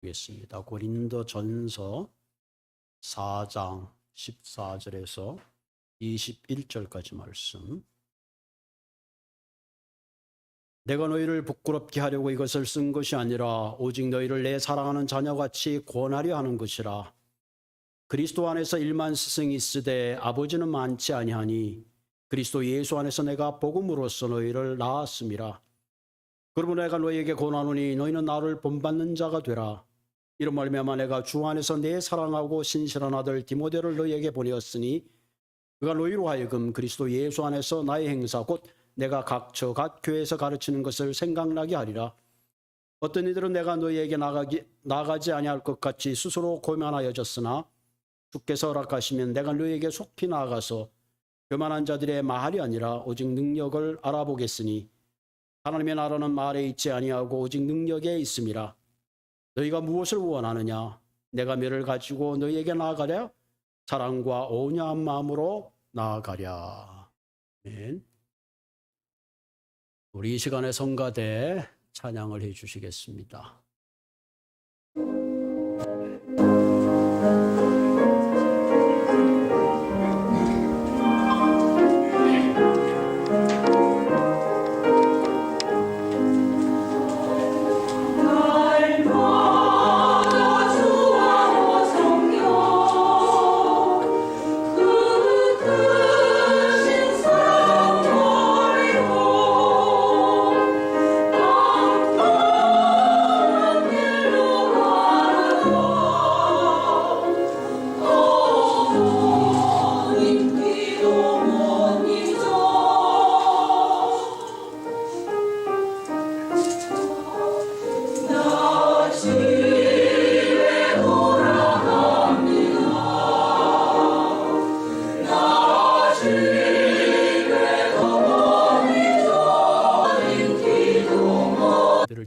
보겠습니다. 고린도전서 4장 14절에서 21절까지 말씀. 내가 너희를 부끄럽게 하려고 이것을 쓴 것이 아니라 오직 너희를 내 사랑하는 자녀같이 권하려 하는 것이라. 그리스도 안에서 일만 스승이 있으되 아버지는 많지 아니하니 그리스도 예수 안에서 내가 복음으로써 너희를 낳았음이라. 그러므로 내가 너희에게 권하노니 너희는 나를 본받는 자가 되라. 이런 말미암아 내가 주 안에서 내 사랑하고 신실한 아들 디모데를 너희에게 보내었으니 그가 너희로 하여금 그리스도 예수 안에서 나의 행사 곧 내가 각처 각 교회에서 가르치는 것을 생각나게 하리라. 어떤 이들은 내가 너희에게 나가지 아니할 것 같이 스스로 고만하여졌으나 주께서 허락하시면 내가 너희에게 속히 나아가서 교만한 자들의 말이 아니라 오직 능력을 알아보겠으니 하나님의 나라는 말에 있지 아니하고 오직 능력에 있음이라. 너희가 무엇을 원하느냐? 내가 뭐를 가지고 너희에게 나아가랴? 사랑과 온유한 마음으로 나아가랴. 아멘. 우리 이 시간에 성가대 찬양을 해 주시겠습니다.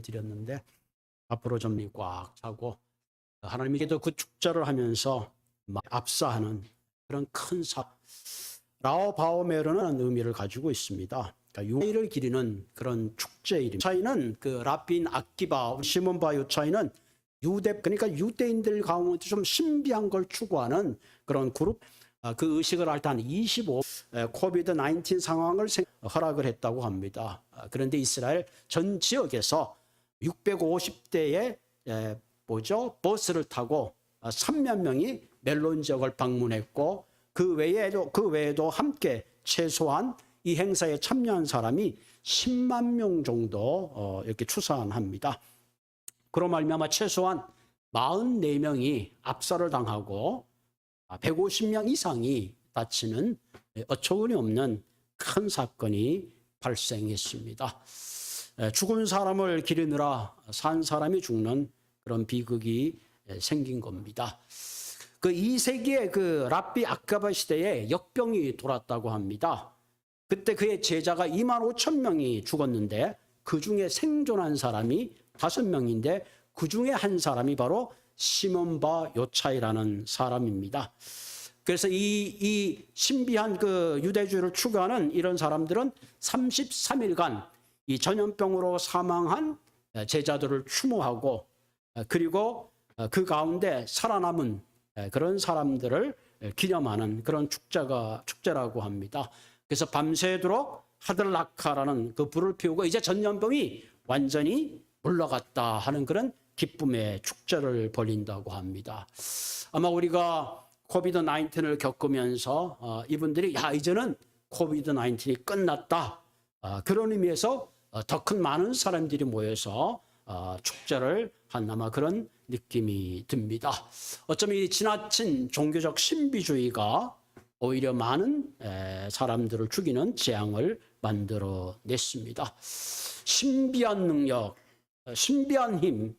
드렸는데 앞으로 좀 꽉 차고 하나님께도 그 축제를 하면서 압사하는 그런 큰 라오바오메르는 의미를 가지고 있습니다. 그러니까 유대를 기리는 그런 축제 이름. 차이는 그 라빈 아키바, 시몬 바 요차이는 그러니까 유대인들 가운데 좀 신비한 걸 추구하는 그런 그룹. 그 의식을 할 때 한 25 코비드 19 상황을 허락을 했다고 합니다. 그런데 이스라엘 전 지역에서 650대의 버스를 타고 3만 명이 멜론 지역을 방문했고 그 외에도 함께 최소한 이 행사에 참여한 사람이 10만 명 정도 이렇게 추산합니다. 그로 말미암아 최소한 44명이 압살을 당하고 150명 이상이 다치는 어처구니 없는 큰 사건이 발생했습니다. 죽은 사람을 기리느라 산 사람이 죽는 그런 비극이 생긴 겁니다. 그 2세기의 그 랍비 아카바 시대에 역병이 돌았다고 합니다. 그때 그의 제자가 2만 5천 명이 죽었는데 그 중에 생존한 사람이 5명인데 그 중에 한 사람이 바로 시몬 바 요차이라는 사람입니다. 그래서 이 신비한 그 유대주의를 추구하는 이런 사람들은 33일간 이 전염병으로 사망한 제자들을 추모하고 그리고 그 가운데 살아남은 그런 사람들을 기념하는 그런 축제라고 합니다. 그래서 밤새도록 하들라카라는 그 불을 피우고 이제 전염병이 완전히 물러갔다 하는 그런 기쁨의 축제를 벌인다고 합니다. 아마 우리가 코비드 19을 겪으면서 이분들이 이제는 코비드 19이 끝났다. 그런 의미에서 더 큰 많은 사람들이 모여서 축제를 한 아마 그런 느낌이 듭니다. 어쩌면 이 지나친 종교적 신비주의가 오히려 많은 사람들을 죽이는 재앙을 만들어냈습니다. 신비한 능력, 신비한 힘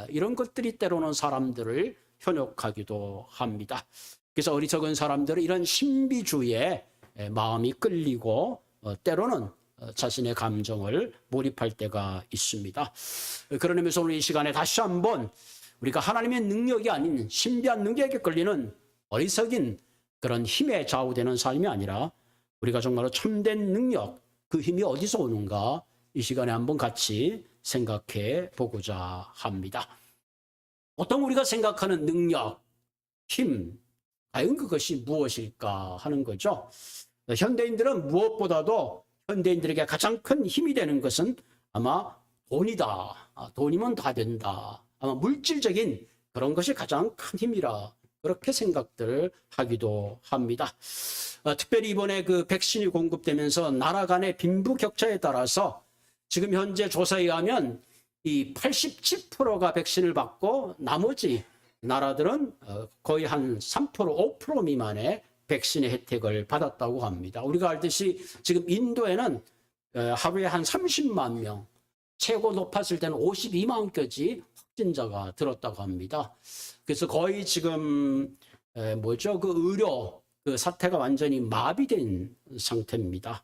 이런 것들이 때로는 사람들을 현혹하기도 합니다. 그래서 어리석은 사람들은 이런 신비주의에 마음이 끌리고 때로는 자신의 감정을 몰입할 때가 있습니다. 그런 의미에서 오늘 이 시간에 다시 한번 우리가 하나님의 능력이 아닌 신비한 능력에 끌리는 어리석인 그런 힘에 좌우되는 삶이 아니라 우리가 정말로 참된 능력, 그 힘이 어디서 오는가 이 시간에 한번 같이 생각해 보고자 합니다. 보통 우리가 생각하는 능력, 힘, 과연 그것이 무엇일까 하는 거죠. 현대인들은 무엇보다도 현대인들에게 가장 큰 힘이 되는 것은 아마 돈이다. 돈이면 다 된다. 아마 물질적인 그런 것이 가장 큰 힘이라 그렇게 생각들 하기도 합니다. 특별히 이번에 그 백신이 공급되면서 나라 간의 빈부격차에 따라서 지금 현재 조사에 의하면 이 87%가 백신을 받고 나머지 나라들은 거의 한 3%, 5% 미만의 백신의 혜택을 받았다고 합니다. 우리가 알듯이 지금 인도에는 하루에 한 30만 명, 최고 높았을 때는 52만까지 확진자가 들었다고 합니다. 그래서 거의 지금 그 의료 그 사태가 완전히 마비된 상태입니다.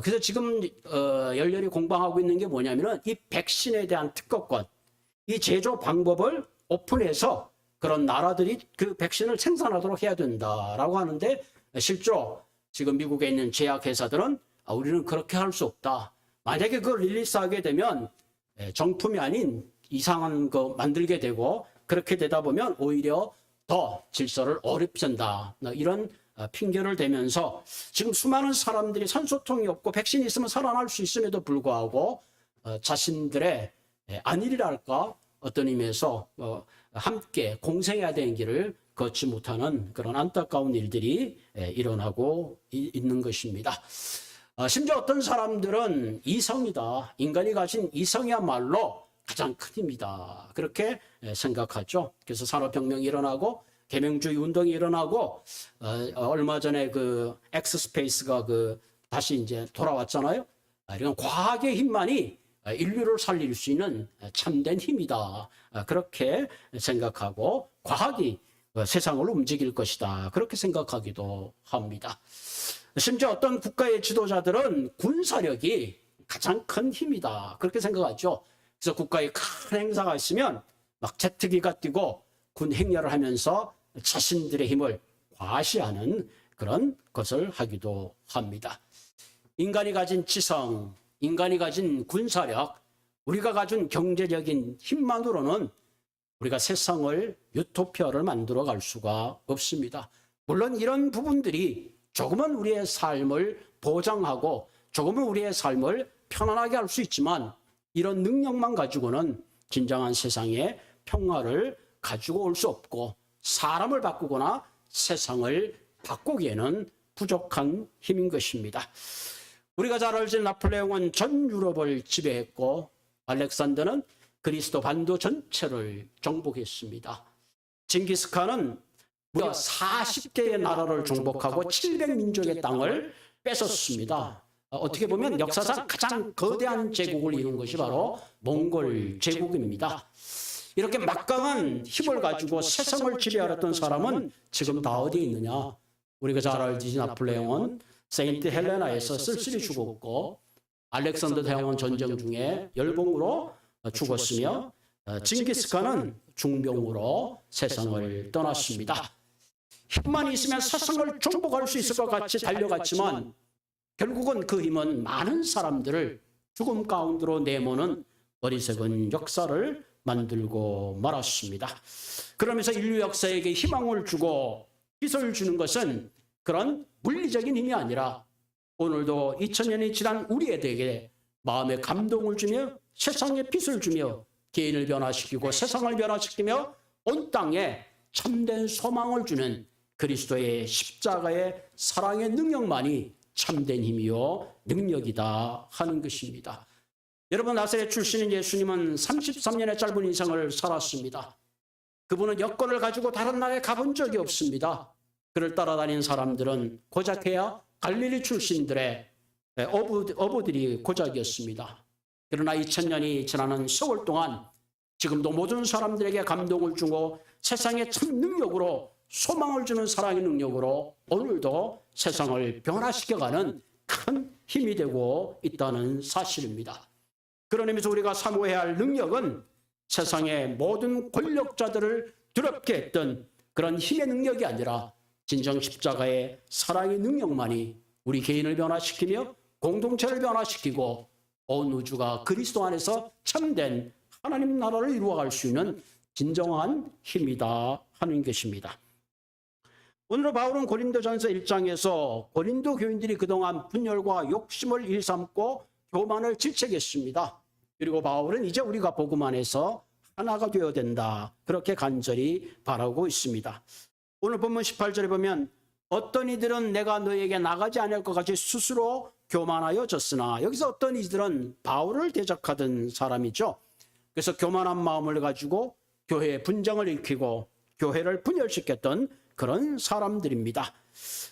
그래서 지금 열렬히 공방하고 있는 게 뭐냐면은 이 백신에 대한 특허권, 이 제조 방법을 오픈해서 그런 나라들이 그 백신을 생산하도록 해야 된다라고 하는데, 실제로 지금 미국에 있는 제약회사들은 우리는 그렇게 할 수 없다. 만약에 그걸 릴리스하게 되면 정품이 아닌 이상한 거 만들게 되고, 그렇게 되다 보면 오히려 더 질서를 어렵게 한다. 이런 핑계를 대면서 지금 수많은 사람들이 산소통이 없고 백신이 있으면 살아날 수 있음에도 불구하고 자신들의 안일이랄까 어떤 의미에서 함께 공생해야 되는 길을 걷지 못하는 그런 안타까운 일들이 일어나고 있는 것입니다. 심지어 어떤 사람들은 이성이다. 인간이 가진 이성이야말로 가장 큰 힘이다. 그렇게 생각하죠. 그래서 산업혁명이 일어나고 계명주의 운동이 일어나고 얼마 전에 그 엑스스페이스가 다시 이제 돌아왔잖아요. 이런 과학의 힘만이 인류를 살릴 수 있는 참된 힘이다. 그렇게 생각하고 과학이 세상을 움직일 것이다. 그렇게 생각하기도 합니다. 심지어 어떤 국가의 지도자들은 군사력이 가장 큰 힘이다. 그렇게 생각하죠. 그래서 국가에 큰 행사가 있으면 막 제트기가 뛰고 군 행렬을 하면서 자신들의 힘을 과시하는 그런 것을 하기도 합니다. 인간이 가진 지성, 인간이 가진 군사력, 우리가 가진 경제적인 힘만으로는 우리가 세상을 유토피아를 만들어 갈 수가 없습니다. 물론 이런 부분들이 조금은 우리의 삶을 보장하고 조금은 우리의 삶을 편안하게 할 수 있지만, 이런 능력만 가지고는 진정한 세상의 평화를 가지고 올 수 없고, 사람을 바꾸거나 세상을 바꾸기에는 부족한 힘인 것입니다. 우리가 잘 알지 나폴레옹은 전 유럽을 지배했고 알렉산더는 그리스도 반도 전체를 정복했습니다. 징기스칸은 무려 40개의 나라를 정복하고 700민족의 땅을 뺏었습니다. 어떻게 보면 역사상 가장 거대한 제국을 이룬 것이 바로 몽골 제국입니다. 이렇게 막강한 힘을 가지고 세상을 지배하였던 사람은 지금 다 어디에 있느냐? 우리가 잘 알지 나폴레옹은 세인트 헬레나에서 쓸쓸히 죽었고, 알렉산더 대왕은 전쟁 중에 열봉으로 죽었으며, 징기스칸은 중병으로 세상을 떠났습니다. 힘만 있으면 세상을 정복할 수 있을 것 같이 달려갔지만 결국은 그 힘은 많은 사람들을 죽음 가운데로 내모는 어리석은 역사를 만들고 말았습니다. 그러면서 인류 역사에게 희망을 주고 빛을 주는 것은 그런 물리적인 힘이 아니라 오늘도 2000년이 지난 우리에게 마음의 감동을 주며 세상에 빛을 주며 개인을 변화시키고 세상을 변화시키며 온 땅에 참된 소망을 주는 그리스도의 십자가의 사랑의 능력만이 참된 힘이요 능력이다 하는 것입니다. 여러분, 나사렛 출신인 예수님은 33년의 짧은 인생을 살았습니다. 그분은 여권을 가지고 다른 나라에 가본 적이 없습니다. 그를 따라다닌 사람들은 고작해야 갈릴리 출신들의 어부들이 고작이었습니다. 그러나 2000년이 지나는 세월 동안 지금도 모든 사람들에게 감동을 주고 세상에 참 능력으로 소망을 주는 사랑의 능력으로 오늘도 세상을 변화시켜가는 큰 힘이 되고 있다는 사실입니다. 그런 의미에서 우리가 사모해야 할 능력은 세상의 모든 권력자들을 두렵게 했던 그런 힘의 능력이 아니라 진정 십자가의 사랑의 능력만이 우리 개인을 변화시키며 공동체를 변화시키고 온 우주가 그리스도 안에서 참된 하나님 나라를 이루어갈 수 있는 진정한 힘이다 하는 것입니다. 오늘 바울은 고린도전서 1장에서 고린도 교인들이 그동안 분열과 욕심을 일삼고 교만을 질책했습니다. 그리고 바울은 이제 우리가 복음 안에서 하나가 되어야 된다, 그렇게 간절히 바라고 있습니다. 오늘 본문 18절에 보면 어떤 이들은 내가 너에게 나가지 않을 것 같이 스스로 교만하여졌으나, 여기서 어떤 이들은 바울을 대적하던 사람이죠. 그래서 교만한 마음을 가지고 교회의 분쟁을 일으키고 교회를 분열시켰던 그런 사람들입니다.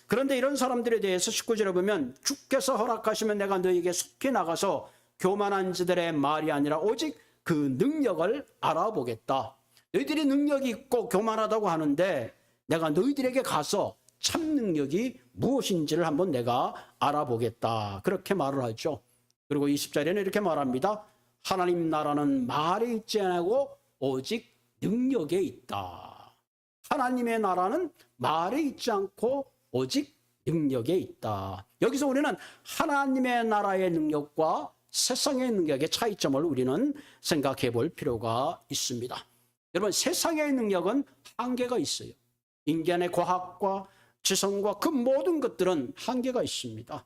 그런데 이런 사람들에 대해서 19절에 보면 주께서 허락하시면 내가 너에게 속히 나가서 교만한 자들의 말이 아니라 오직 그 능력을 알아보겠다. 너희들이 능력이 있고 교만하다고 하는데 내가 너희들에게 가서 참 능력이 무엇인지를 한번 내가 알아보겠다, 그렇게 말을 하죠. 그리고 20절에는 이렇게 말합니다. 하나님 나라는 말에 있지 않고 오직 능력에 있다. 하나님의 나라는 말에 있지 않고 오직 능력에 있다. 여기서 우리는 하나님의 나라의 능력과 세상의 능력의 차이점을 우리는 생각해 볼 필요가 있습니다. 여러분, 세상의 능력은 한계가 있어요. 인간의 과학과 지성과 그 모든 것들은 한계가 있습니다.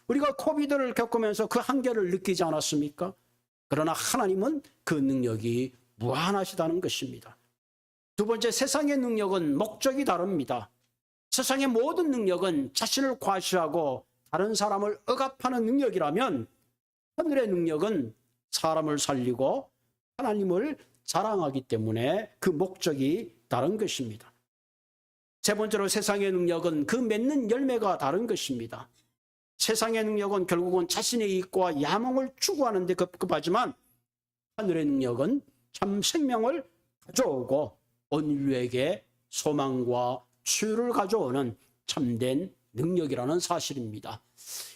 우리가 코비드를 겪으면서 그 한계를 느끼지 않았습니까? 그러나 하나님은 그 능력이 무한하시다는 것입니다. 두 번째, 세상의 능력은 목적이 다릅니다. 세상의 모든 능력은 자신을 과시하고 다른 사람을 억압하는 능력이라면, 하늘의 능력은 사람을 살리고 하나님을 자랑하기 때문에 그 목적이 다른 것입니다. 세 번째로, 세상의 능력은 그 맺는 열매가 다른 것입니다. 세상의 능력은 결국은 자신의 이익과 야망을 추구하는 데 급급하지만, 하늘의 능력은 참 생명을 가져오고 온 인류에게 소망과 치유를 가져오는 참된 능력이라는 사실입니다.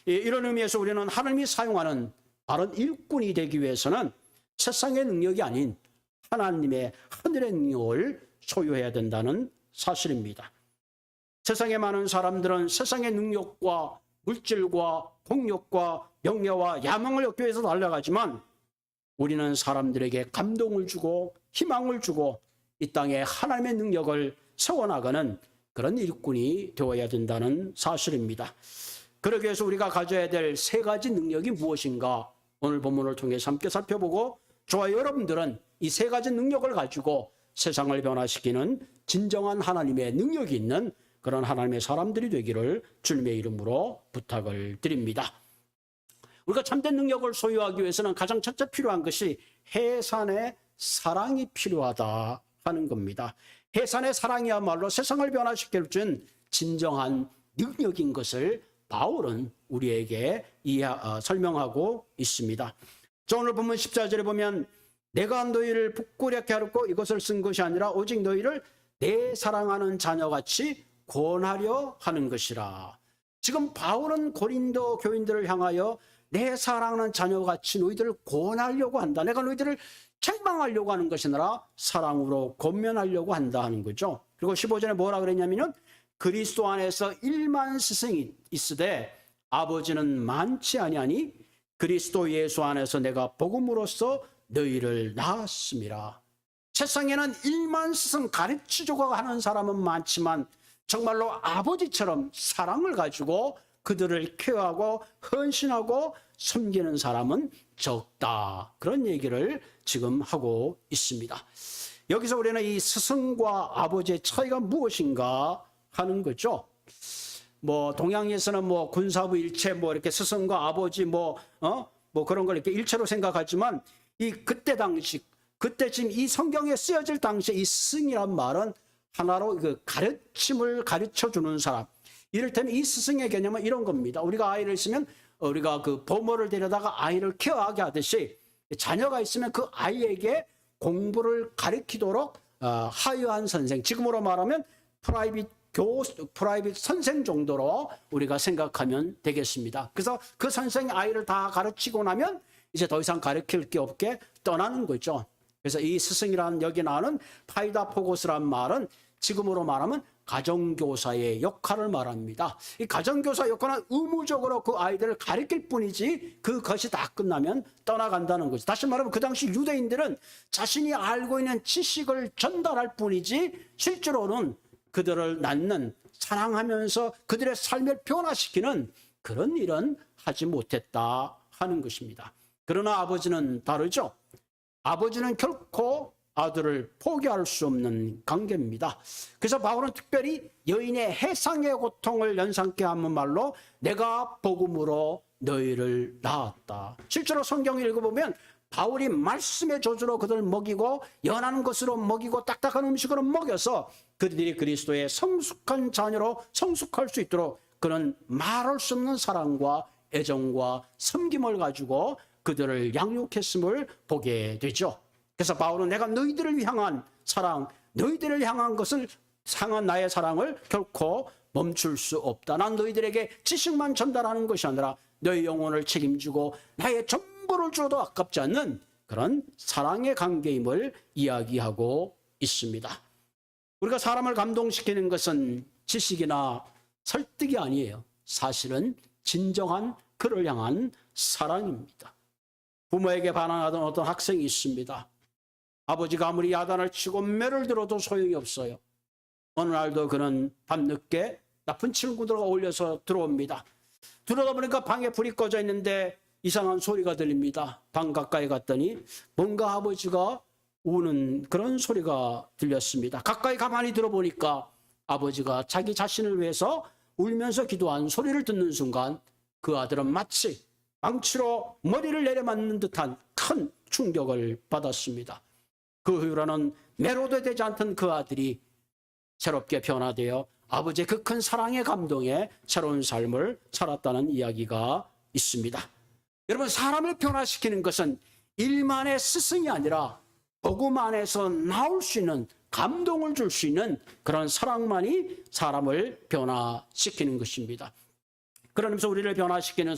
이런 의미에서 우리는 하나님이 사용하는 바른 일꾼이 되기 위해서는 세상의 능력이 아닌 하나님의 하늘의 능력을 소유해야 된다는 사실입니다. 세상에 많은 사람들은 세상의 능력과 물질과 공력과 명예와 야망을 얻기 위해서 달려가지만, 우리는 사람들에게 감동을 주고 희망을 주고 이 땅에 하나님의 능력을 세워나가는 그런 일꾼이 되어야 된다는 사실입니다. 그러기 위해서 우리가 가져야 될 세 가지 능력이 무엇인가, 오늘 본문을 통해서 함께 살펴보고, 저와 여러분들은 이 세 가지 능력을 가지고 세상을 변화시키는 진정한 하나님의 능력이 있는 그런 하나님의 사람들이 되기를 주님의 이름으로 부탁을 드립니다. 우리가 참된 능력을 소유하기 위해서는 가장 첫째 필요한 것이 해산의 사랑이 필요하다 하는 겁니다. 해산의 사랑이야말로 세상을 변화시킬 준 진정한 능력인 것을 바울은 우리에게 설명하고 있습니다. 오늘 본문 14절에 보면 내가 너희를 부끄럽게 하였고 이것을 쓴 것이 아니라 오직 너희를 내 사랑하는 자녀같이 권하려 하는 것이라. 지금 바울은 고린도 교인들을 향하여 내 사랑하는 자녀같이 너희들을 권하려고 한다. 내가 너희들을 책망하려고 하는 것이 아니라 사랑으로 권면하려고 한다 하는 거죠. 그리고 15절에 뭐라 그랬냐면은 그리스도 안에서 1만 스승이 있으되 아버지는 많지 아니하니 그리스도 예수 안에서 내가 복음으로써 너희를 낳았음이라. 세상에는 1만 스승 가르치려고 하는 사람은 많지만 정말로 아버지처럼 사랑을 가지고 그들을 케어하고 헌신하고 섬기는 사람은 적다. 그런 얘기를 지금 하고 있습니다. 여기서 우리는 이 스승과 아버지의 차이가 무엇인가 하는 거죠. 동양에서는 군사부 일체 이렇게 스승과 아버지 그런 걸 이렇게 일체로 생각하지만 그때 당시 그때 지금 이 성경에 쓰여질 당시에 이 스승이란 말은 하나로 그 가르침을 가르쳐 주는 사람. 이를테면 이 스승의 개념은 이런 겁니다. 우리가 아이를 있으면 우리가 그 부모를 데려다가 아이를 케어하게 하듯이 자녀가 있으면 그 아이에게 공부를 가르치도록 하여한 선생, 지금으로 말하면 프라이빗 선생 정도로 우리가 생각하면 되겠습니다. 그래서 그 선생이 아이를 다 가르치고 나면 이제 더 이상 가르칠 게 없게 떠나는 거죠. 그래서 이 스승이라는 여기 나오는 파이다포고스란 말은 지금으로 말하면 가정교사의 역할을 말합니다. 이 가정교사 역할은 의무적으로 그 아이들을 가르칠 뿐이지 그것이 다 끝나면 떠나간다는 거죠. 다시 말하면 그 당시 유대인들은 자신이 알고 있는 지식을 전달할 뿐이지 실제로는 그들을 낳는, 사랑하면서 그들의 삶을 변화시키는 그런 일은 하지 못했다 하는 것입니다. 그러나 아버지는 다르죠. 아버지는 결코 아들을 포기할 수 없는 관계입니다. 그래서 바울은 특별히 여인의 해상의 고통을 연상케 하는 말로 내가 복음으로 너희를 낳았다. 실제로 성경을 읽어보면 바울이 말씀의 저주로 그들을 먹이고 연하는 것으로 먹이고 딱딱한 음식으로 먹여서 그들이 그리스도의 성숙한 자녀로 성숙할 수 있도록 그런 말할 수 없는 사랑과 애정과 섬김을 가지고 그들을 양육했음을 보게 되죠. 그래서 바울은 내가 너희들을 향한 사랑, 너희들을 향한 것을 향한 나의 사랑을 결코 멈출 수 없다. 난 너희들에게 지식만 전달하는 것이 아니라 너희 영혼을 책임지고 나의 전부를 줘도 아깝지 않는 그런 사랑의 관계임을 이야기하고 있습니다. 우리가 사람을 감동시키는 것은 지식이나 설득이 아니에요. 사실은 진정한 그를 향한 사랑입니다. 부모에게 반항하던 어떤 학생이 있습니다. 아버지가 아무리 야단을 치고 매를 들어도 소용이 없어요. 어느 날도 그는 밤늦게 나쁜 친구들과 어울려서 들어옵니다. 들어오다 보니까 방에 불이 꺼져 있는데 이상한 소리가 들립니다. 방 가까이 갔더니 뭔가 아버지가 우는 그런 소리가 들렸습니다. 가까이 가만히 들어보니까 아버지가 자기 자신을 위해서 울면서 기도한 소리를 듣는 순간 그 아들은 마치 망치로 머리를 내려맞는 듯한 큰 충격을 받았습니다. 그 후로는 매로도 되지 않던 그 아들이 새롭게 변화되어 아버지의 그 큰 사랑의 감동에 새로운 삶을 살았다는 이야기가 있습니다. 여러분, 사람을 변화시키는 것은 일만의 스승이 아니라 복음 안에서 나올 수 있는, 감동을 줄 수 있는 그런 사랑만이 사람을 변화시키는 것입니다. 그러면서 우리를 변화시키는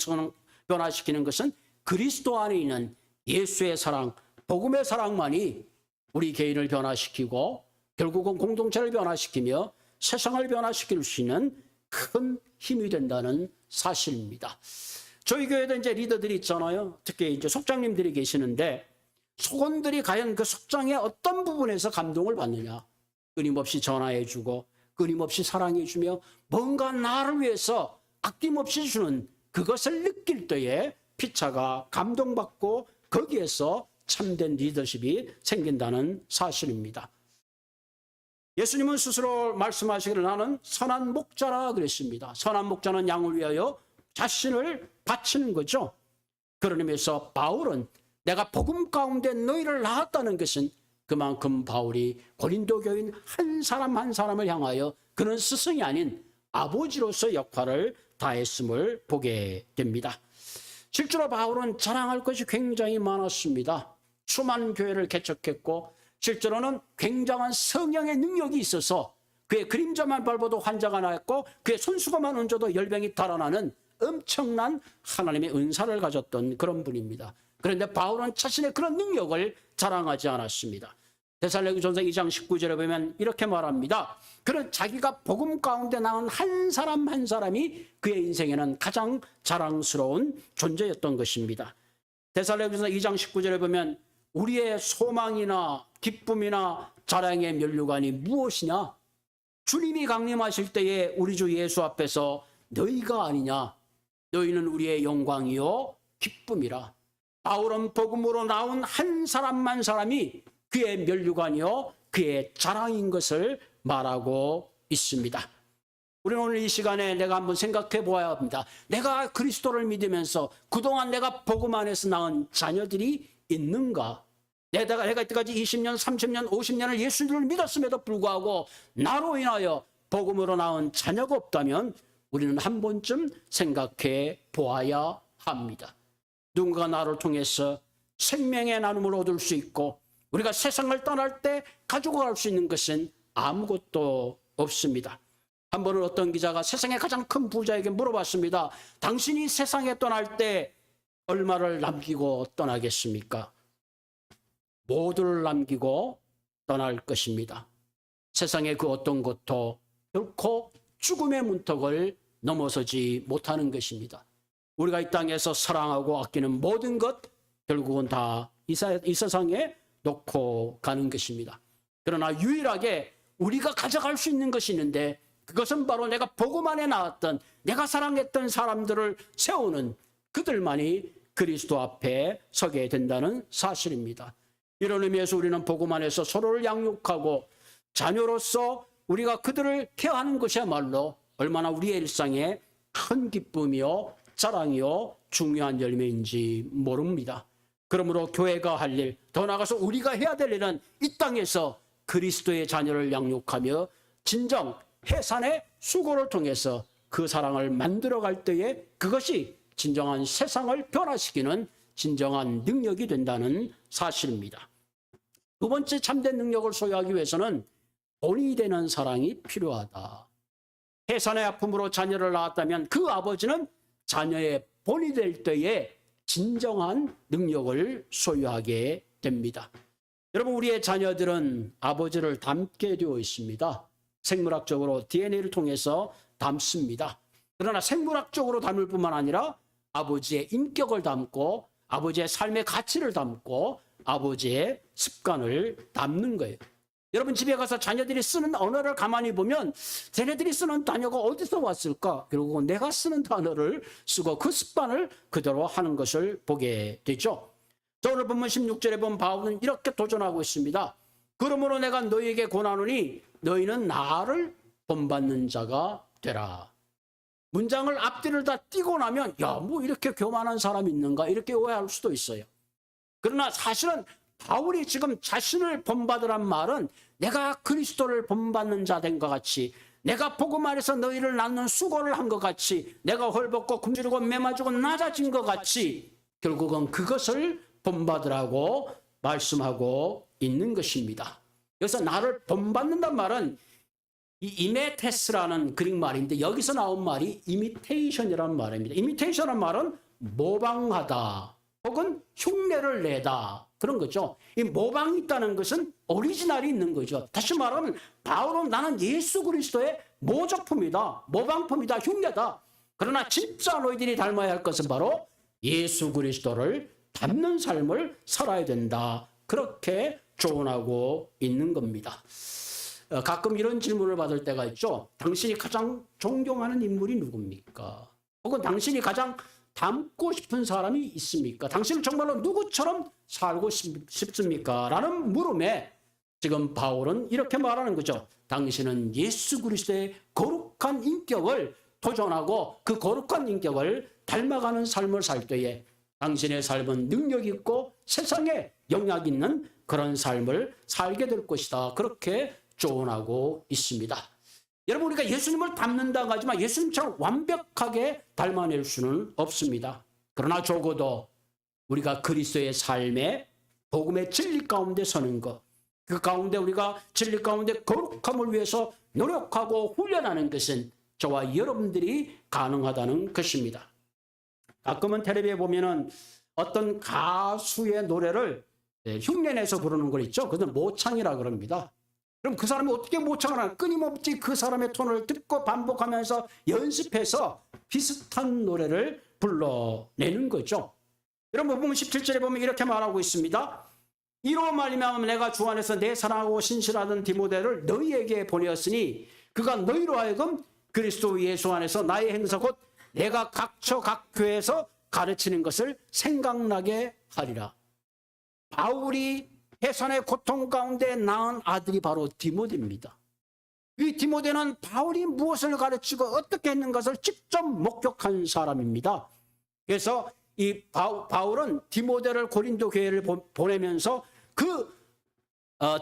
것은 그리스도 안에 있는 예수의 사랑, 복음의 사랑만이 우리 개인을 변화시키고 결국은 공동체를 변화시키며 세상을 변화시킬 수 있는 큰 힘이 된다는 사실입니다. 저희 교회도 이제 리더들이 있잖아요. 특히 이제 속장님들이 계시는데 속원들이 과연 그 속장의 어떤 부분에서 감동을 받느냐. 끊임없이 전화해주고 끊임없이 사랑해주며 뭔가 나를 위해서 아낌없이 주는 그것을 느낄 때에 피차가 감동받고 거기에서 참된 리더십이 생긴다는 사실입니다. 예수님은 스스로 말씀하시기를 나는 선한 목자라 그랬습니다. 선한 목자는 양을 위하여 자신을 바치는 거죠. 그런 의미에서 바울은 내가 복음 가운데 너희를 낳았다는 것은 그만큼 바울이 고린도 교인 한 사람 한 사람을 향하여 그는 스승이 아닌 아버지로서 역할을 다했음을 보게 됩니다. 실제로 바울은 자랑할 것이 굉장히 많았습니다. 수많은 교회를 개척했고 실제로는 굉장한 성령의 능력이 있어서 그의 그림자만 밟아도 환자가 나았고 그의 손수건만 얹어도 열병이 달아나는 엄청난 하나님의 은사를 가졌던 그런 분입니다. 그런데 바울은 자신의 그런 능력을 자랑하지 않았습니다. 데살로니가전서 2장 19절에 보면 이렇게 말합니다. 그런 자기가 복음 가운데 낳은 한 사람 한 사람이 그의 인생에는 가장 자랑스러운 존재였던 것입니다. 데살로니가전서 2장 19절에 보면 우리의 소망이나 기쁨이나 자랑의 면류관이 무엇이냐? 주님이 강림하실 때에 우리 주 예수 앞에서 너희가 아니냐? 너희는 우리의 영광이요 기쁨이라. 바울은 복음으로 나온 한 사람만 사람이 그의 면류관이요 그의 자랑인 것을 말하고 있습니다. 우리는 오늘 이 시간에 내가 한번 생각해 보아야 합니다. 내가 그리스도를 믿으면서 그동안 내가 복음 안에서 낳은 자녀들이 있는가? 내가 이때까지 20년, 30년, 50년을 예수를 믿었음에도 불구하고 나로 인하여 복음으로 낳은 자녀가 없다면 우리는 한 번쯤 생각해 보아야 합니다. 누군가 나를 통해서 생명의 나눔을 얻을 수 있고 우리가 세상을 떠날 때 가지고 갈 수 있는 것은 아무것도 없습니다. 한 번은 어떤 기자가 세상의 가장 큰 부자에게 물어봤습니다. 당신이 세상에 떠날 때 얼마를 남기고 떠나겠습니까? 모두를 남기고 떠날 것입니다. 세상의 그 어떤 것도 결코 죽음의 문턱을 넘어서지 못하는 것입니다. 우리가 이 땅에서 사랑하고 아끼는 모든 것 결국은 다 이 세상에 놓고 가는 것입니다. 그러나 유일하게 우리가 가져갈 수 있는 것이 있는데 그것은 바로 내가 복음 안에 나왔던 내가 사랑했던 사람들을 세우는 그들만이 그리스도 앞에 서게 된다는 사실입니다. 이런 의미에서 우리는 복음 안에서 서로를 양육하고 자녀로서 우리가 그들을 케어하는 것이야말로 얼마나 우리의 일상에 큰 기쁨이요 자랑이요 중요한 열매인지 모릅니다. 그러므로 교회가 할 일, 더 나아가서 우리가 해야 될 일은 이 땅에서 그리스도의 자녀를 양육하며 진정 해산의 수고를 통해서 그 사랑을 만들어갈 때에 그것이 진정한 세상을 변화시키는 진정한 능력이 된다는 사실입니다. 두 번째 참된 능력을 소유하기 위해서는 본이 되는 사랑이 필요하다. 해산의 아픔으로 자녀를 낳았다면 그 아버지는 자녀의 본이 될 때에 진정한 능력을 소유하게 됩니다. 여러분, 우리의 자녀들은 아버지를 닮게 되어 있습니다. 생물학적으로 DNA를 통해서 닮습니다. 그러나 생물학적으로 닮을 뿐만 아니라 아버지의 인격을 닮고 아버지의 삶의 가치를 닮고 아버지의 습관을 닮는 거예요. 여러분, 집에 가서 자녀들이 쓰는 언어를 가만히 보면 쟤네들이 쓰는 단어가 어디서 왔을까? 그리고 내가 쓰는 단어를 쓰고 그 습관을 그대로 하는 것을 보게 되죠. 자, 오늘 본문 16절에 보면 바울은 이렇게 도전하고 있습니다. 그러므로 내가 너희에게 권하노니 너희는 나를 본받는 자가 되라. 문장을 앞뒤를 다 띄고 나면 야, 뭐 이렇게 교만한 사람이 있는가 이렇게 오해할 수도 있어요. 그러나 사실은 바울이 지금 자신을 본받으란 말은 내가 그리스도를 본받는 자 된 것 같이 내가 복음 안에서 너희를 낳는 수고를 한 것 같이 내가 헐벗고 굶주리고 매맞고 낮아진 것 같이 결국은 그것을 본받으라고 말씀하고 있는 것입니다. 여기서 나를 본받는단 말은 이 이메테스라는 그릭 말인데 여기서 나온 말이 이미테이션이라는 말입니다. 이미테이션이라는 말은 모방하다 혹은 흉내를 내다 그런 거죠. 이 모방이 있다는 것은 오리지널이 있는 거죠. 다시 말하면 바울은 나는 예수 그리스도의 모적품이다, 모방품이다, 흉내다. 그러나 진짜 너희들이 닮아야 할 것은 바로 예수 그리스도를 닮는 삶을 살아야 된다. 그렇게 조언하고 있는 겁니다. 가끔 이런 질문을 받을 때가 있죠. 당신이 가장 존경하는 인물이 누굽니까? 혹은 당신이 가장 닮고 싶은 사람이 있습니까? 당신은 정말로 누구처럼 살고 싶습니까? 라는 물음에 지금 바울은 이렇게 말하는 거죠. 당신은 예수 그리스도의 거룩한 인격을 도전하고 그 거룩한 인격을 닮아가는 삶을 살 때에 당신의 삶은 능력 있고 세상에 영향 있는 그런 삶을 살게 될 것이다. 그렇게 조언하고 있습니다. 여러분, 우리가 예수님을 닮는다고 하지만 예수님처럼 완벽하게 닮아낼 수는 없습니다. 그러나 적어도 우리가 그리스도의 삶에 복음의 진리 가운데 서는 것, 그 가운데 우리가 진리 가운데 거룩함을 위해서 노력하고 훈련하는 것은 저와 여러분들이 가능하다는 것입니다. 가끔은 텔레비에 보면은 어떤 가수의 노래를 흉내내서 부르는 걸 있죠. 그것은 모창이라 그럽니다. 그럼 그 사람이 어떻게 모창을 하나? 끊임없이 그 사람의 톤을 듣고 반복하면서 연습해서 비슷한 노래를 불러내는 거죠. 여러분, 보면 17절에 보면 이렇게 말하고 있습니다. 이로 말미암아 내가 주 안에서 내 사랑하고 신실하던 디모데를 너희에게 보내었으니 그가 너희로 하여금 그리스도 예수 안에서 나의 행사 곧 내가 각처 각 교회에서 가르치는 것을 생각나게 하리라. 바울이 해산의 고통 가운데 낳은 아들이 바로 디모데입니다. 이 디모데는 바울이 무엇을 가르치고 어떻게 했는 것을 직접 목격한 사람입니다. 그래서 이 바울은 디모데를 고린도 교회를 보내면서 그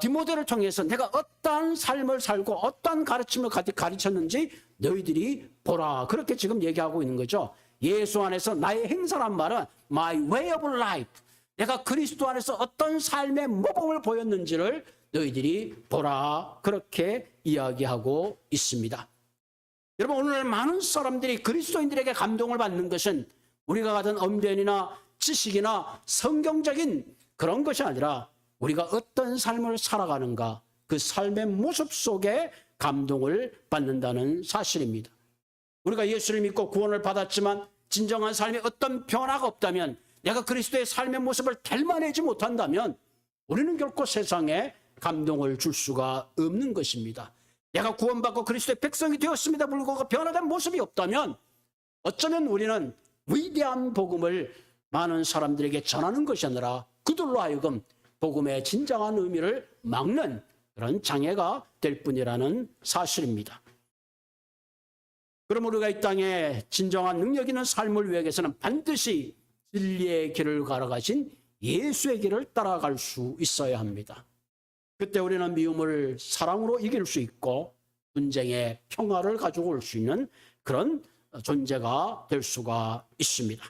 디모데를 통해서 내가 어떠한 삶을 살고 어떠한 가르침을 가르쳤는지 너희들이 보라. 그렇게 지금 얘기하고 있는 거죠. 예수 안에서 나의 행사란 말은 my way of life. 내가 그리스도 안에서 어떤 삶의 모범을 보였는지를 너희들이 보라. 그렇게 이야기하고 있습니다. 여러분, 오늘 많은 사람들이 그리스도인들에게 감동을 받는 것은 우리가 가진 언변이나 지식이나 성경적인 그런 것이 아니라 우리가 어떤 삶을 살아가는가, 그 삶의 모습 속에 감동을 받는다는 사실입니다. 우리가 예수를 믿고 구원을 받았지만 진정한 삶에 어떤 변화가 없다면, 내가 그리스도의 삶의 모습을 닮아내지 못한다면 우리는 결코 세상에 감동을 줄 수가 없는 것입니다. 내가 구원받고 그리스도의 백성이 되었습니다 불구하고 변화된 모습이 없다면 어쩌면 우리는 위대한 복음을 많은 사람들에게 전하는 것이 아니라 그들로 하여금 복음의 진정한 의미를 막는 그런 장애가 될 뿐이라는 사실입니다. 그러므로 우리가 이 땅에 진정한 능력 있는 삶을 위하기 위해서는 반드시 진리의 길을 걸어가신 예수의 길을 따라갈 수 있어야 합니다. 그때 우리는 미움을 사랑으로 이길 수 있고 분쟁의 평화를 가지고 올 수 있는 그런 존재가 될 수가 있습니다.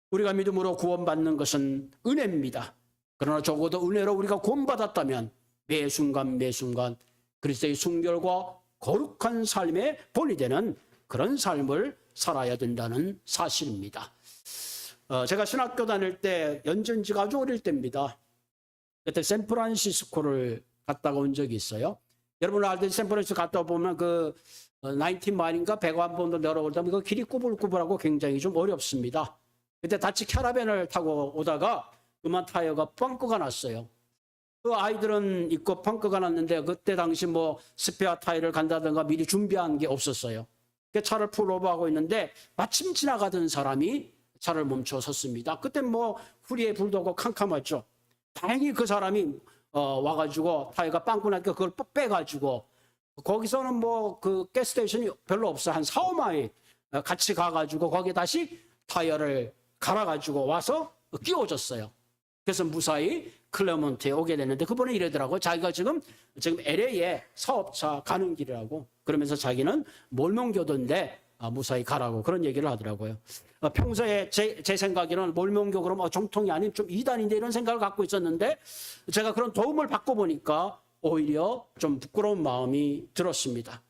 우리가 믿음으로 구원받는 것은 은혜입니다. 그러나 적어도 은혜로 우리가 구원받았다면 매 순간 매 순간 그리스도의 순결과 거룩한 삶의 본이 되는 그런 삶을 살아야 된다는 사실입니다. 제가 신학교 다닐 때 연전지가 아주 어릴 때입니다. 그때 샌프란시스코를 갔다가 온 적이 있어요. 여러분 알듯이 샌프란시스코 갔다 보면 그 19마일인가 101번도 내려오다 보면 그 길이 꾸불꾸불하고 굉장히 좀 어렵습니다. 그때 다치 캐러밴을 타고 오다가 그만 타이어가 펑크가 났어요. 그 아이들은 있고 펑크가 났는데 그때 당시 뭐 스페어 타이어를 간다든가 미리 준비한 게 없었어요. 그 차를 풀오버하고 있는데 마침 지나가던 사람이 차를 멈춰 섰습니다. 그때 뭐 후리에 불도 없고 캄캄했죠. 다행히 그 사람이 와가지고 타이어가 빵꾸 나니까 그걸 빼가지고 거기서는 뭐 그 가스스테이션이 별로 없어. 한 4, 5마일 같이 가가지고 거기 다시 타이어를 갈아가지고 와서 끼워줬어요. 그래서 무사히 클레몬트에 오게 됐는데 그분은 이러더라고. 자기가 지금 LA에 사업차 가는 길이라고. 그러면서 자기는 몰몬교도인데 무사히 가라고 그런 얘기를 하더라고요. 평소에 제 생각에는 몰몬교 그러면 정통이 아닌 좀 이단인데 이런 생각을 갖고 있었는데 제가 그런 도움을 받고 보니까 오히려 좀 부끄러운 마음이 들었습니다.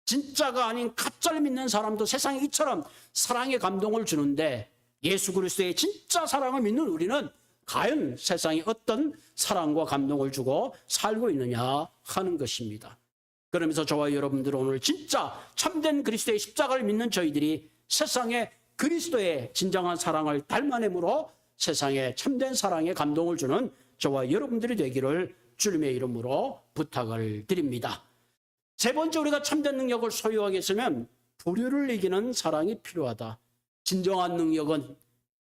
진짜가 아닌 가짜를 믿는 사람도 세상에 이처럼 사랑의 감동을 주는데 예수 그리스도의 진짜 사랑을 믿는 우리는 과연 세상에 어떤 사랑과 감동을 주고 살고 있느냐 하는 것입니다. 그러면서 저와 여러분들은 오늘 진짜 참된 그리스도의 십자가를 믿는 저희들이 세상에 그리스도의 진정한 사랑을 닮아내므로 세상에 참된 사랑의 감동을 주는 저와 여러분들이 되기를 주님의 이름으로 부탁을 드립니다. 세 번째, 우리가 참된 능력을 소유하겠으면 불의를 이기는 사랑이 필요하다. 진정한 능력은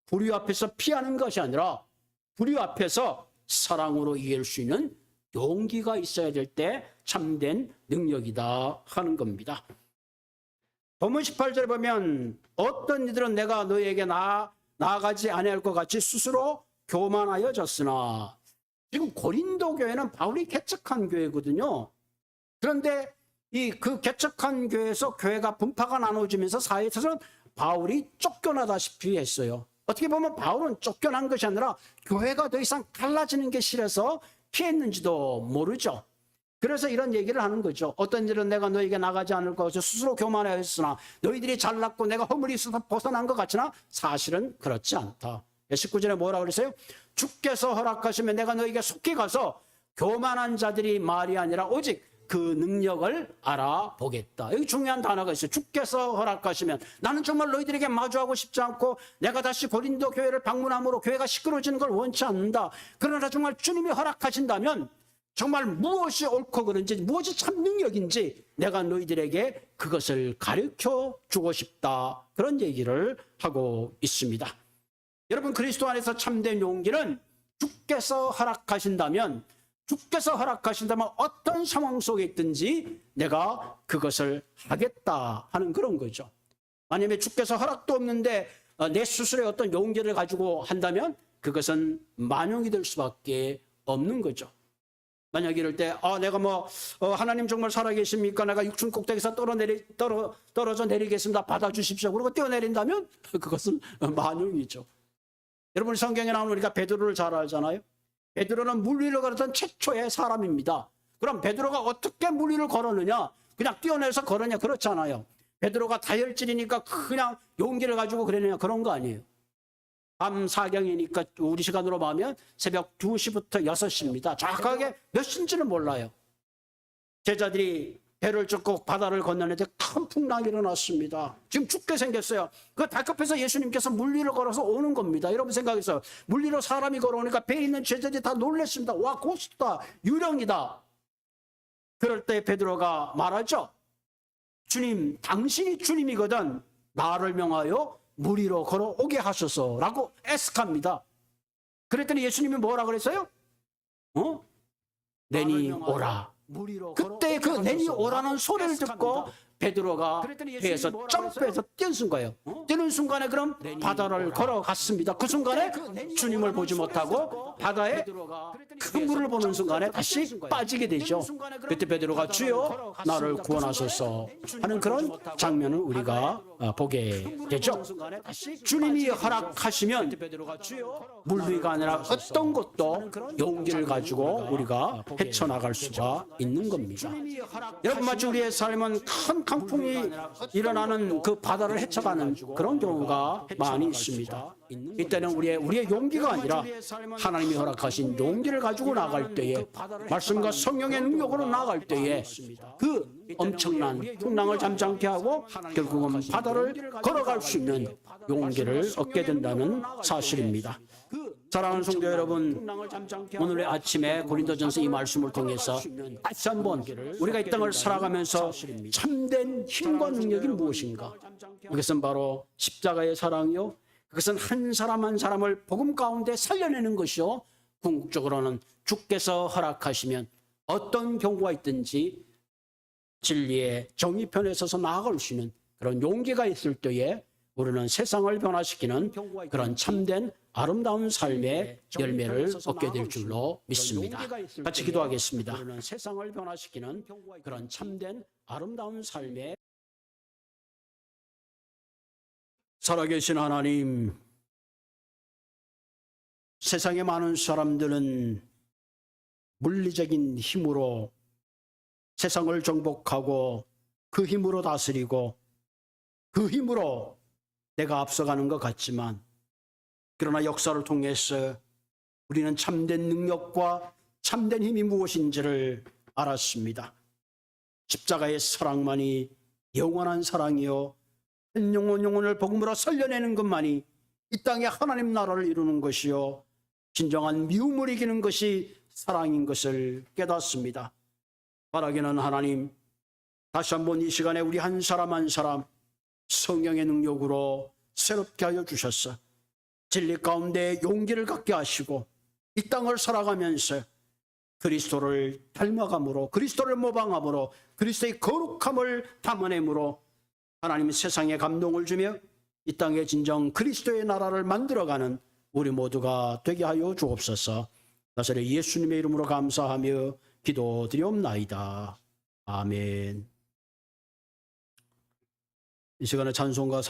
불의 앞에서 피하는 것이 아니라 불의 앞에서 사랑으로 이길 수 있는 용기가 있어야 될 때 참된 능력이다 하는 겁니다. 본문 18절에 보면 어떤 이들은 내가 너희에게 나아가지 아니할 것 같이 스스로 교만하여졌으나, 지금 고린도 교회는 바울이 개척한 교회거든요. 그런데 그 개척한 교회에서 교회가 분파가 나눠지면서 사회에서는 바울이 쫓겨나다시피 했어요. 어떻게 보면 바울은 쫓겨난 것이 아니라 교회가 더 이상 갈라지는 게 싫어서 피했는지도 모르죠. 그래서 이런 얘기를 하는 거죠. 어떤 일은 내가 너에게 나가지 않을 것 같이 스스로 교만하였으나 너희들이 잘났고 내가 허물이 있어서 벗어난 것 같으나 사실은 그렇지 않다. 19절에 뭐라 그랬어요? 주께서 허락하시면 내가 너에게 속히 가서 교만한 자들이 말이 아니라 오직 그 능력을 알아보겠다. 여기 중요한 단어가 있어요. 주께서 허락하시면. 나는 정말 너희들에게 마주하고 싶지 않고 내가 다시 고린도 교회를 방문함으로 교회가 시끄러워지는 걸 원치 않는다. 그러나 정말 주님이 허락하신다면 정말 무엇이 옳고 그른지 무엇이 참 능력인지 내가 너희들에게 그것을 가르쳐 주고 싶다. 그런 얘기를 하고 있습니다. 여러분, 그리스도 안에서 참된 용기는 주께서 허락하신다면 어떤 상황 속에 있든지 내가 그것을 하겠다 하는 그런 거죠. 만약에 주께서 허락도 없는데 내 스스로의 어떤 용기를 가지고 한다면 그것은 만용이 될 수밖에 없는 거죠. 만약 이럴 때 내가 하나님 정말 살아계십니까? 내가 육춘 꼭대기에서 떨어져 내리겠습니다. 받아주십시오. 그리고 뛰어내린다면 그것은 만용이죠. 여러분, 성경에 나오는 우리가 베드로를 잘 알잖아요. 베드로는 물 위를 걸었던 최초의 사람입니다. 그럼 베드로가 어떻게 물 위를 걸었느냐? 그냥 뛰어내서 걸었냐? 그렇지 않아요. 베드로가 다혈질이니까 그냥 용기를 가지고 그러느냐? 그런 거 아니에요. 밤 4경이니까 우리 시간으로 보면 새벽 2시부터 6시입니다. 정확하게 몇 시인지는 몰라요. 제자들이 배를 쫓고 바다를 건너는데 큰 풍랑이 일어났습니다. 지금 죽게 생겼어요. 그 다급해서 예수님께서 물 위로 걸어서 오는 겁니다. 여러분 생각해서 물 위로 사람이 걸어오니까 배에 있는 제자들이 다 놀랐습니다. 와, 고스트다, 유령이다. 그럴 때 베드로가 말하죠. 주님, 당신이 주님이거든 나를 명하여 물 위로 걸어오게 하소서라고 애석합니다. 그랬더니 예수님이 뭐라 그랬어요? 내니 오라. 그때 그 내니 오라는 소리를 듣고 베드로가 배에서 점프해서 뛰어든 거예요. 뛰는 순간에 그럼 바다를 걸어갔습니다. 그 순간에 주님을 보지 못하고 바다에 큰 물을 보는 순간에 다시 빠지게 되죠. 그때 베드로가 주여 나를 구원하소서 하는 그런 장면을 우리가 보게 되죠. 주님이 허락하시면 물 위가 아니라 어떤 것도 용기를 가지고 우리가 헤쳐나갈 수가 있는 겁니다. 여러분, 마치 우리의 삶은 큰 강풍이 일어나는 그 바다를 헤쳐가는 그런 경우가 많이 있습니다. 이때는 우리의 용기가 아니라 하나님이 허락하신 용기를 가지고 나갈 때에, 말씀과 성령의 능력으로 나갈 때에 그 엄청난 풍랑을 잠잠케 하고 결국은 바다를 걸어갈 수 있는 용기를 얻게 된다는 사실입니다. 사랑하는 성도 여러분, 오늘 아침에 고린도전서 이 말씀을 통해서 다시 한번 우리가 이 땅을 살아가면서 참된 힘과 능력이 무엇인가? 그것은 바로 십자가의 사랑이요, 그것은 한 사람 한 사람을 복음 가운데 살려내는 것이요, 궁극적으로는 주께서 허락하시면 어떤 경우가 있든지 진리의 정의편에 서서 나아갈 수 있는 그런 용기가 있을 때에 우리는 세상을 변화시키는 그런 참된 아름다운 삶의 열매를 얻게 될 줄로 믿습니다. 같이 기도하겠습니다. 우리는 세상을 변화시키는 그런 참된 아름다운 삶의 살아계신 하나님, 세상의 많은 사람들은 물리적인 힘으로 세상을 정복하고 그 힘으로 다스리고 그 힘으로 내가 앞서가는 것 같지만, 그러나 역사를 통해서 우리는 참된 능력과 참된 힘이 무엇인지를 알았습니다. 십자가의 사랑만이 영원한 사랑이요, 한 영혼을 복음으로 살려내는 것만이 이 땅에 하나님 나라를 이루는 것이요, 진정한 미움을 이기는 것이 사랑인 것을 깨닫습니다. 바라기는 하나님, 다시 한번 이 시간에 우리 한 사람 한 사람 성령의 능력으로 새롭게 하여 주셔서 진리 가운데 용기를 갖게 하시고 이 땅을 살아가면서 그리스도를 닮아감으로, 그리스도를 모방함으로, 그리스도의 거룩함을 담아내므로 하나님 세상에 감동을 주며 이 땅에 진정 그리스도의 나라를 만들어가는 우리 모두가 되게 하여 주옵소서. 나사렛 예수님의 이름으로 감사하며 기도드리옵나이다. 아멘. 이 시간에 찬송가